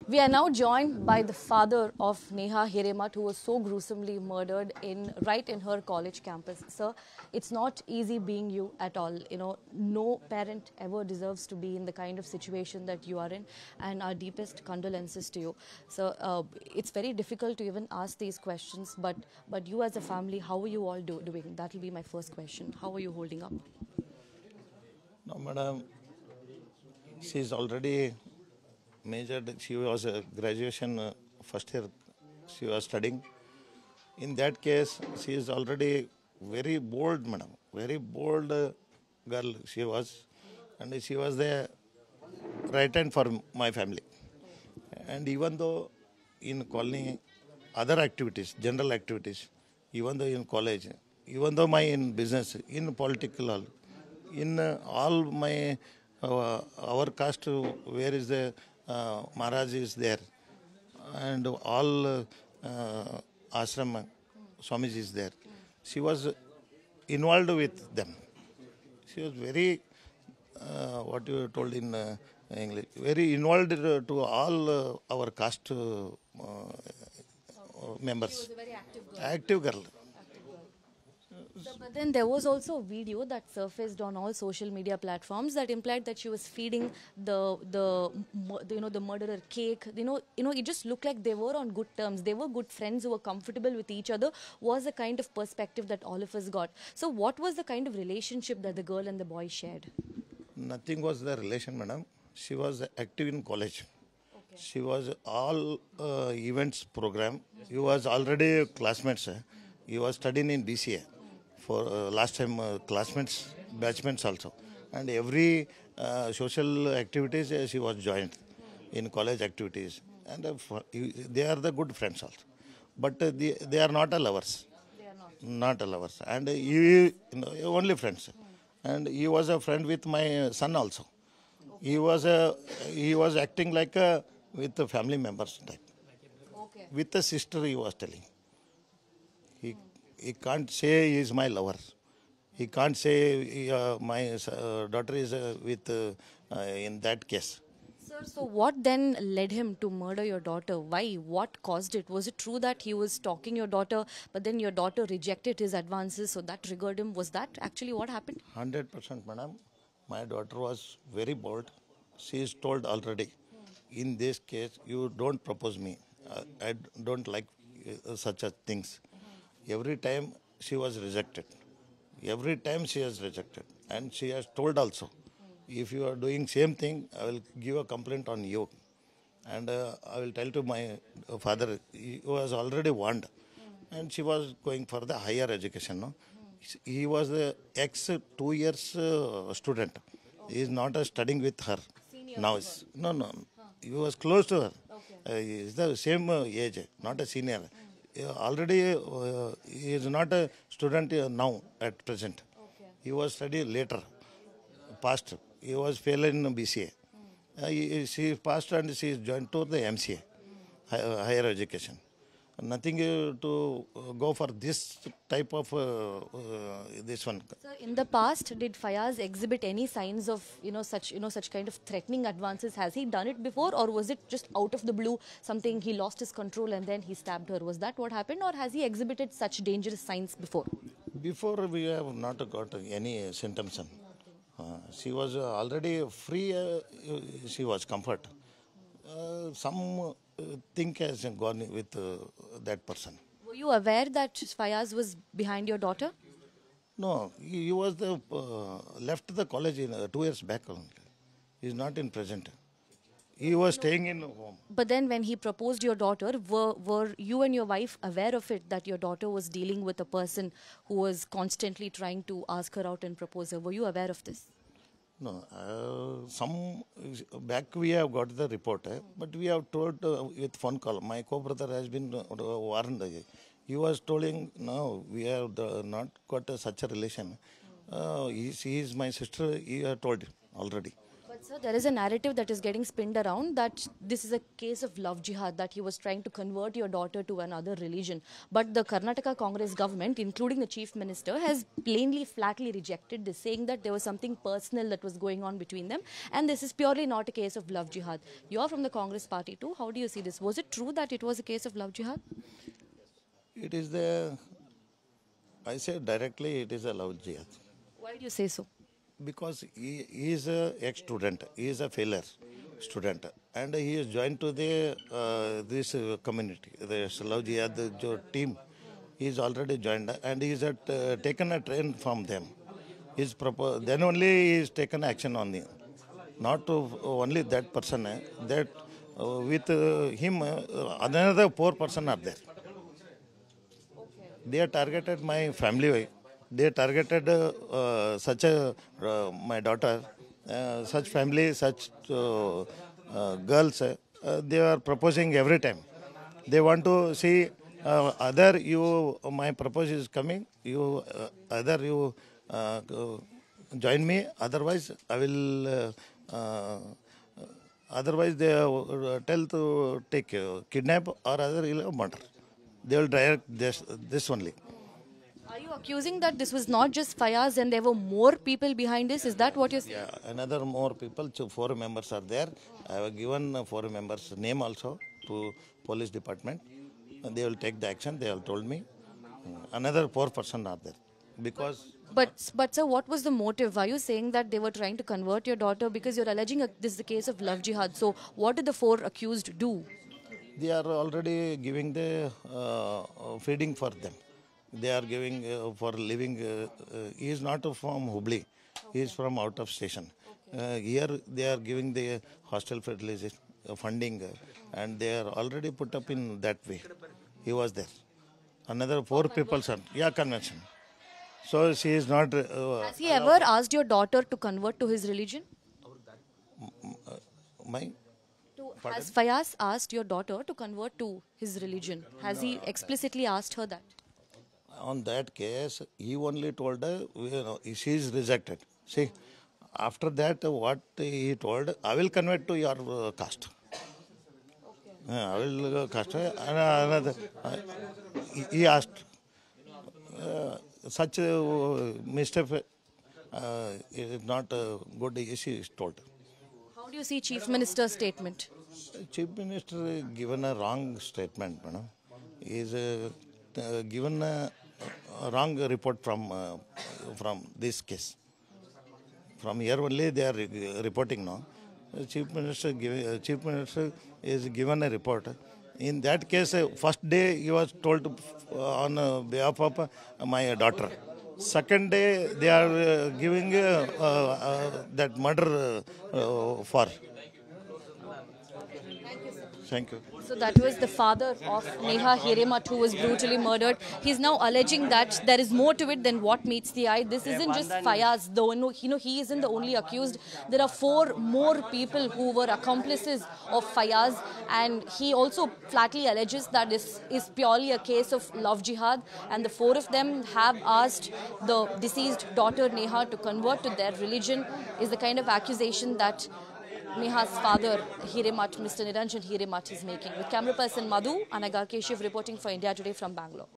We are now joined by the father of Neha Hiremat, who was so gruesomely murdered right in her college campus. Sir, it's not easy being you at all. You know, no parent ever deserves to be in the kind of situation that you are in, and our deepest condolences to you. So it's very difficult to even ask these questions, but you as a family, how are you all doing? That will be my first question. How are you holding up? No, madam, she is already majored. She was a graduation first year. She was studying. In that case, she is already very bold, madam. Very bold girl she was, and she was the right hand for my family. And even though in colony, other activities, general activities, even though in college, even though my in business, in political, in all my our caste, where is the Maharaj is there, and all ashram Swamiji is there. She was involved with them. She was very, what you told in English, very involved to all our caste members. Active girl. So, but then there was also a video that surfaced on all social media platforms that implied that she was feeding the murderer cake. It just looked like they were on good terms. They were good friends who were comfortable with each other. Was the kind of perspective that all of us got. So, what was the kind of relationship that the girl and the boy shared? Nothing was the relation, madam. She was active in college. She was all events program. He was already classmates. He was studying in BCA for last time classmates, batchmates also. And every social activities she was joined in college activities. And they are the good friends also. But they are not a lovers. Not a lovers. And only friends. And he was a friend with my son also. He was acting like a with the family members type. With the sister, he was telling. He he can't say he is my lover. He can't say my daughter is with in that case. Sir, so what then led him to murder your daughter? Why? What caused it? Was it true that he was stalking your daughter, but then your daughter rejected his advances, so that triggered him? Was that actually what happened? 100%, madam. My daughter was very bold. She is told already. In this case, you don't propose me. I don't like such a things. Every time she was rejected. Every time she has rejected. And she has told also, if you are doing same thing, I will give a complaint on you. And I will tell to my father, he was already warned. And she was going for the higher education. No? He was the ex 2 years student. He is not studying with her. Now, no, no. He was close to her. He is the same age, not a senior. Already, he is not a student now at present. He was studying later, past. He was failed in BCA. She passed and she is joined to the MCA, higher education. Nothing to go for this type of this one. So, in the past, did Fayaz exhibit any signs of such kind of threatening advances? Has he done it before, or was it just out of the blue something he lost his control and then he stabbed her? Was that what happened, or has he exhibited such dangerous signs before? Before we have not got any symptoms. She was already free. She was comfort. Some thing has gone with that person. Were you aware that Fayaz was behind your daughter? No, he was the left the college in 2 years back only. He is not in present. He was staying in home. But then when he proposed your daughter, were you and your wife aware of it, that your daughter was dealing with a person who was constantly trying to ask her out and propose her? Were you aware of this? No, some back we have got the report, but we have told with phone call. My co-brother has been warned. He was telling, no, we have not got such a relation. She is my sister, he had told already. But sir, there is a narrative that is getting spinned around that this is a case of love jihad, that he was trying to convert your daughter to another religion. But the Karnataka Congress government, including the chief minister, has plainly, flatly rejected this, saying that there was something personal that was going on between them. And this is purely not a case of love jihad. You're from the Congress party too. How do you see this? Was it true that it was a case of love jihad? It is the, I say directly, it is a love jihad. Why do you say so? Because he is a ex-student, he is a failure student, and he is joined to the this community, the Love Jihad team. He is already joined, and he is taken a train from them. Then only he is taken action on him. Not to only that person, that with him, another poor person are there. They have targeted my family. They targeted my daughter, such family, such girls. They are proposing every time. They want to see my proposal is coming. Either you join me. Otherwise, I will. Otherwise, they tell to take kidnap or other murder. They will direct this only. Are you accusing that this was not just Fayaz and there were more people behind this? Is that what you're saying? Yeah, another more people, so 4 members are there. I have given 4 members' name also to police department. They will take the action, they have told me. Another 4 person are there. Because... But sir, what was the motive? Are you saying that they were trying to convert your daughter? Because you're alleging this is the case of love jihad. So what did the 4 accused do? They are already giving the feeding for them. They are giving for living. He is not from Hubli. He is from out of station. Here they are giving the hostel fertilization funding, and they are already put up in that way. He was there. Another 4 people, sir. Yeah, convention. So she is not. Has he ever asked your daughter to convert to his religion? Has Fayaz asked your daughter to convert to his religion? Has he explicitly asked her that? On that case, he only told her, she is rejected. See, after that, what he told, I will convert to your caste. Okay. I will caste. Another, he asked, such mistake is not good, she is told. How do you see Chief Minister's statement? Chief Minister given a wrong statement. He is given a wrong report from this case. From here only they are reporting now. Chief Minister is given a report. In that case, first day he was told on behalf of my daughter. Second day they are giving that murder for. Thank you. So that was the father of Neha Hiremat, who was brutally murdered. He's now alleging that there is more to it than what meets the eye. This isn't just Fayaz, though. No, he isn't the only accused. There are 4 more people who were accomplices of Fayaz, and he also flatly alleges that this is purely a case of love jihad, and the 4 of them have asked the deceased daughter Neha to convert to their religion. Is the kind of accusation that Neha's father, Hiremat, Mr. Niranjan Hiremat, is making. With camera person Madhu, Anaga Keshav reporting for India Today from Bangalore.